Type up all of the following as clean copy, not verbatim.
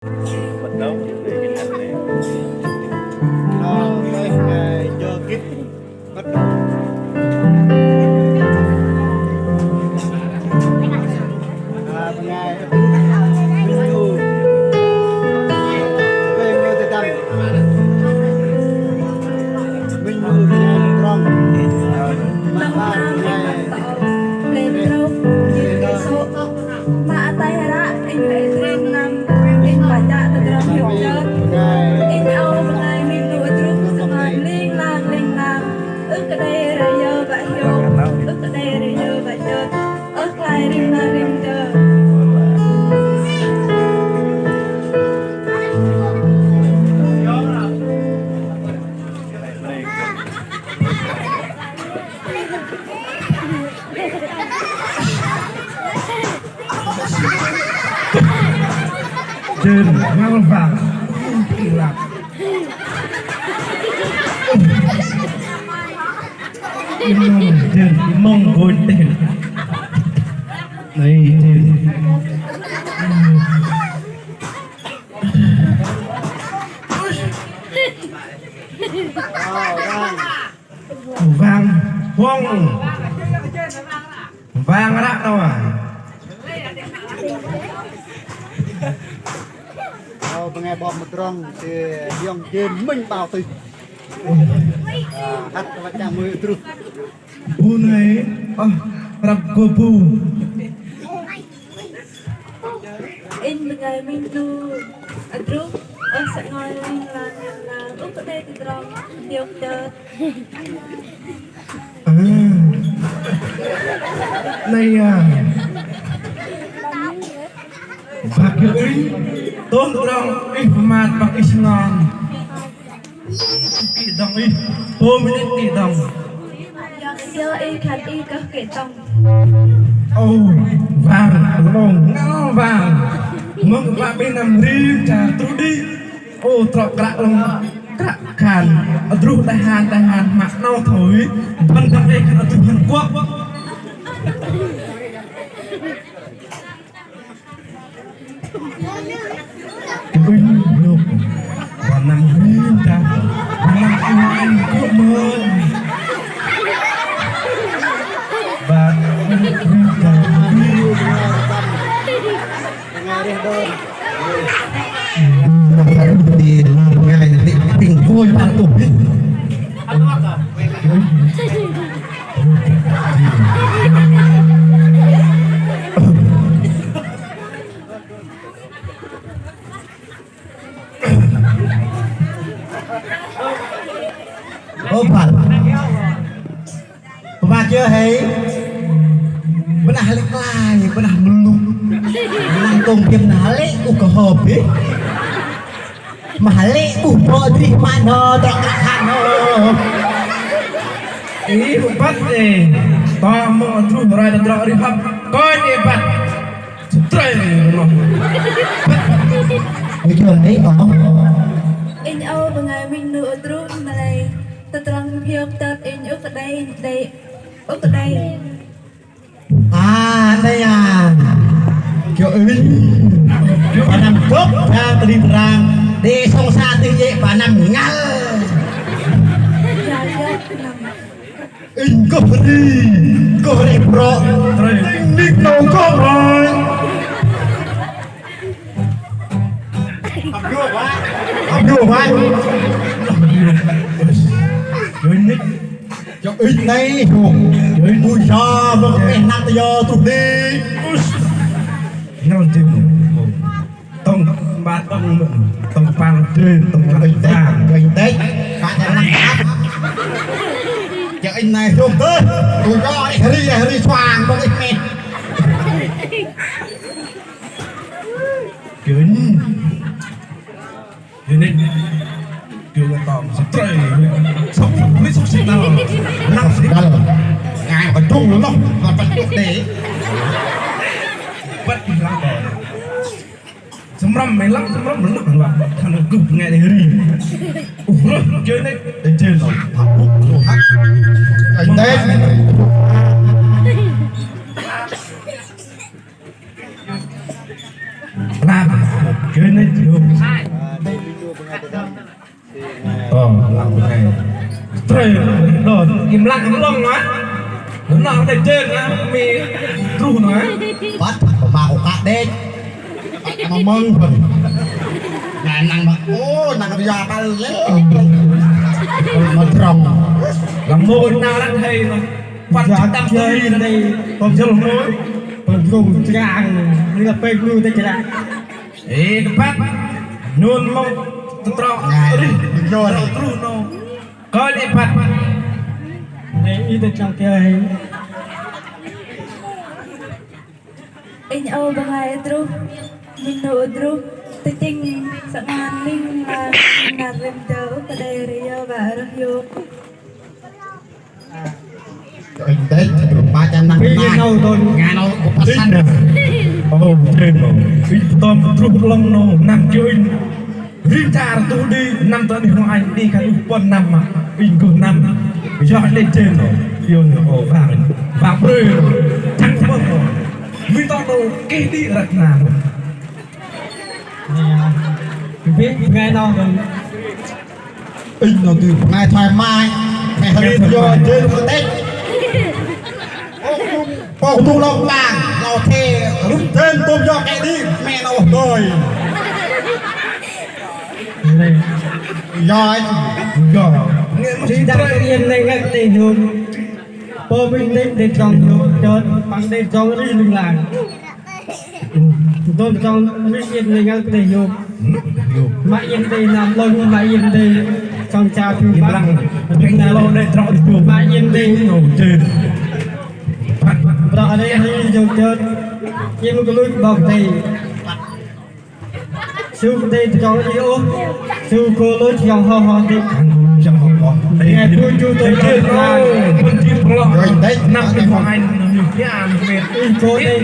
Bắt đầu để cái này nó mới cho kít bắt đầu ngày minggu minggu tetap minggu trong mà tay ra anh phải riêng năm anh phải trả từ trong hiểu chơi anh ao ngày mình nuôi trúc mà liên làng ước cái đây rồi giờ vậy hiểu ước cái đây rồi giờ vậy chơi ước lại riêng chơi trên ngang vàng lạc trên mông vốn tiền này trên vàng hoang vàng rác đâu à pengen bom trong thì yang game mình bảo từ hát các bạn mười terus bu này rap cô bu anh ngày mình nuôi trúc sẽ ngồi liên làng ước cái đây từ trong hiểu chơi này bác ơi tôn trong informat bác is ngon kỹ đồng ý hôm nay kỹ đồng giờ y khát y các kẻ tông vàng mông ngang vàng mong bác bên nằm riêng trả tu đi trọc lạ lòng cạ khàn tru đại hàn mặc nâu thổi văn văn đây là tru Hàn Quốc Vinh lục và nằm riêng ta và nằm anh của mơ và riêng ta ngày đi đơn thì ngày định tình vui bạn tủ phản và chưa thấy vẫn là lấy lại vẫn là lùng làm công việc là lấy u cả hộp ấy mà lấy u bò đi mà nó đẹp hẳn nó ý một bắt gì to mơ thu rồi đặt rõ đi hấp coi đi bắt trời nó cái chuyện ấy anh ao ngày mình nuôi trúc này từ trong hiểu tết anh ước cái đây ước cái đây đây kiểu và nằm cốc ra từ đi ràng đi sông xa tư dệ và nằm ngăn in có đi pro đi nấu có rồi học đùa vai chơi nick cho ít đây chơi vui cho một cái năm tay vô tụt đi nhau chừng tông ba tông pang trên tông bình tĩnh bạn nhà năng áp cho anh này không tới tôi gọi Harry choàng một cái mệt kính nick kêu là tòm sắp trời sắp mấy sắp xịt nào năm xịt nào ngài còn trung nữa không còn phải được để bắt lắm rồi sắm răm mấy lắm nó bạn thằng cực nghe để rì chơi đấy để chơi rồi anh tết làm chơi này chưa đây video pengai dedam si làm cái này trời rồi im lặng im lặng nói nó để chơi á mi ru nói bắt mà của cả đen mà mừng ngài năng mà ô năng bây giờ ba lấy mà trồng làm môi nào đang hay nó quan trọng đang chơi đây còn chưa làm môi còn dùng trang như là phê lưu tay trang ê các bác luôn mong tôi trọ đi rồi ru nó coi đi bác này đi tới trong kia in au bangai tru minu tru teting sangan ling na rem teu kadai rio ba ryo anh đấy ba trăm năm mươi đâu thôi ngàn đâu cũng phát sinh được ô trên mà khi tôm trục lông nó nằm chơi riêng cha tôi đi năm tới thì ngoài đi cả quân năm mà in cường năm do lên trên rồi yêu ồ vào bơi thằng thằng rồi vì tao đâu kê đi rạch nào biết ngay đâu rồi in đầu từ ngày thoải mái ngày hơi vô chơi một tết bầu tu lông vàng lò thề lúc trên tôm do cái đi mẹ nó rồi rồi chỉ đang yên này ngay tình huống bố mình đến trong huống chơi bằng đến trong đi lưng làng tôi trong biết yên này ngay tình huống mãi yên đây làm lông mãi yên đây trong cha phim băng mình là lâu đây trong chuồng mãi yên đây ngồi trên đó đây đi dùng chơi nhưng mà cái lối bọc thì sư đây cho đi ô sư cô lối trong ho ho đi trong phòng có ngày tôi chú tôi chơi mình chỉ lo năm cái phòng anh nhiều cái ăn về cô đây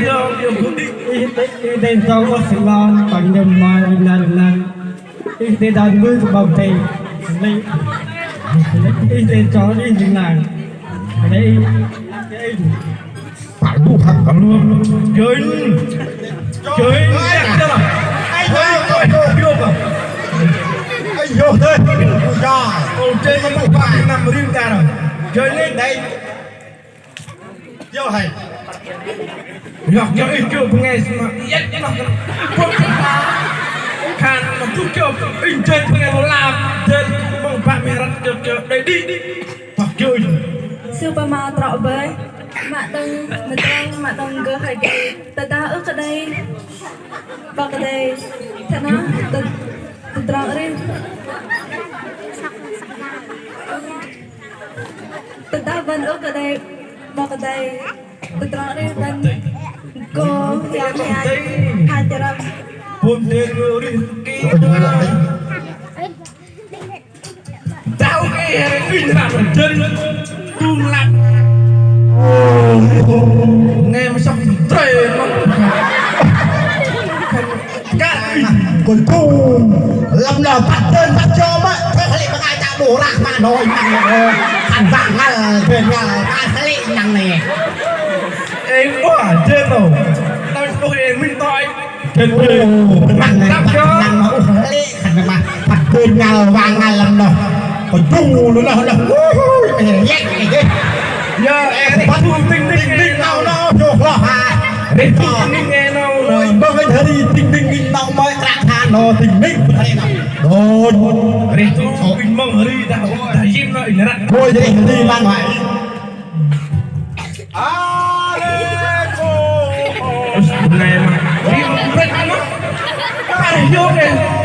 đây trong có sự ngon bằng đầm mà lần đây đàn mưa của bọc thì đây cho đi như này đây phải đủ thằng cả luôn chơi đẹp chưa nào anh vô thôi trên nó một bạn nằm riêng ta rồi chơi lên đây vô hay ngọc cho ít chưa nghe mà ít nó không khăn mà cứ kêu in trên nghe nó làm trên mong bạn mẹ rắn chờ đây đi hoặc chơi super ma trọ với mạ đông cơ hay cái ta ở cái đây bao cái đây thế nó từ trọ đi từ ta vẫn ở cái đây bao cái đây từ trọ đi bên cô yang hai trăm buồn tiền người đi kia tao cái in làm chân tung lặn nghe mà xong trời nó cái còn thu làm nào bắt tên bắt cho mà thế phải bắt ai ta bổ lạc mà nói thằng vàng là về nhà ta phải nhằng này em quá trên rồi tao không em mình toi trên thằng này tao cho thằng nó lệ thằng mà bắt tên nhà vàng ngày làm đâu còn thu nữa là nhét này chứ giờ em bắt thu tinh tinh nào nó vô lo hà đến tinh nghe đâu rồi bơ cái thế đi tinh nào mới cạn hà nó tinh thế nào đồn đến thu bình mong đi đã im lại nữa thôi đi mang ngoài này mà đi một bên nó phải vô kìa